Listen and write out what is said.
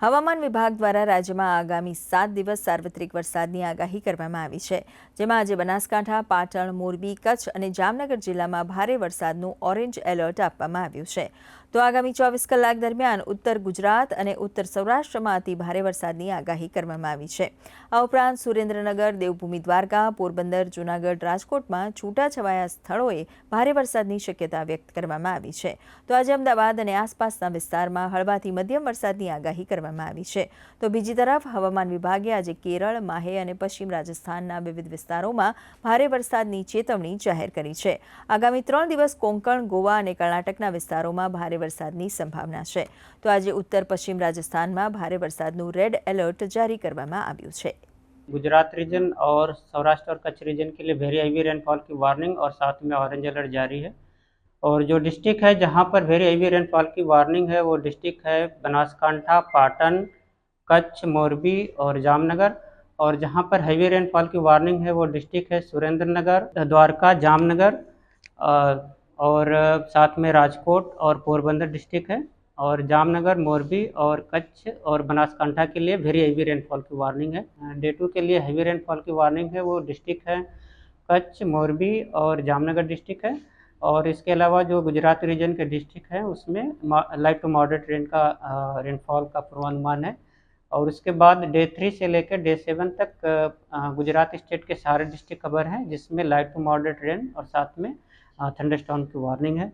હવામાન વિભાગ દ્વારા રાજ્યમાં આગામી 7 દિવસ સાર્વત્રિક વરસાદની આગાહી કરવામાં આવી છે, જેમાં આજે બનાસકાંઠા, પાટણ, મોરબી, કચ્છ અને જામનગર જિલ્લામાં ભારે વરસાદનું ઓરેન્જ એલર્ટ આપવામાં આવ્યું છે. તો આગામી 24 કલાક દરમિયાન ઉત્તર ગુજરાત અને ઉત્તર સૌરાષ્ટ્રમાં અતિ ભારે વરસાદની આગાહી કરવામાં આવી છે. આ ઉપરાંત સુરેન્દ્રનગર, દેવભૂમિ દ્વારકા, પોરબંદર, જૂનાગઢ, રાજકોટમાં છૂટાછવાયા સ્થળોએ ભારે વરસાદની શક્યતા વ્યક્ત કરવામાં આવી છે. તો આજે અમદાવાદ અને આસપાસના વિસ્તારમાં હળવાથી મધ્યમ વરસાદની આગાહી કરવામાં આવી છે. તો બીજી તરફ હવામાન વિભાગે આજે કેરળ, માહે અને પશ્ચિમ રાજસ્થાનના વિવિધ વિસ્તારોમાં ભારે વરસાદની ચેતવણી જાહેર કરી છે. આગામી 3 દિવસ કોંકણ, ગોવા અને કર્ણાટકના વિસ્તારોમાં ભારે વરસાદની સંભાવના છે. તો આજે ઉત્તર પશ્ચિમ રાજસ્થાનમાં ભારે વરસાદનું રેડ एलर्ट जारी કરવામાં આવ્યું છે. गुजरात रीजन और सौराष्ट्र और कच्छ रीजन के लिए वेरी हेवी रेनफॉल की वार्निंग और साथ में ऑरेंज अलर्ट जारी है। और जो डिस्ट्रिक्ट है जहां पर वेरी हेवी रेनफॉल की वार्निंग है वो डिस्ट्रिक्ट है बनासकांठा, पाटन, कच्छ, मोरबी और जामनगर। और जहां पर हेवी रेनफॉल की वार्निंग है वो डिस्ट्रिक्ट है सुरेंद्रनगर, द्वारका, जामनगर और साथ में राजकोट और पोरबंदर डिस्ट्रिक्ट है। और जामनगर, मोरबी और कच्छ और बनासकांठा के लिए वेरी हेवी रेनफॉल की वार्निंग है। डे 2 के लिए हेवी रेनफॉल की वार्निंग है वो डिस्ट्रिक्ट है कच्छ, मोरबी और जामनगर डिस्ट्रिक्ट है। और इसके अलावा जो गुजरात रीजन के डिस्ट्रिक्ट हैं उसमें लाइट टू मॉडरेट रेनफॉल का पूर्वानुमान है। और उसके बाद डे 3 से लेकर डे 7 तक गुजरात स्टेट के सारे डिस्ट्रिक्ट कवर हैं, जिसमें लाइट टू मॉडरेट रेन और साथ में थंडरस्टॉर्म की वार्निंग है।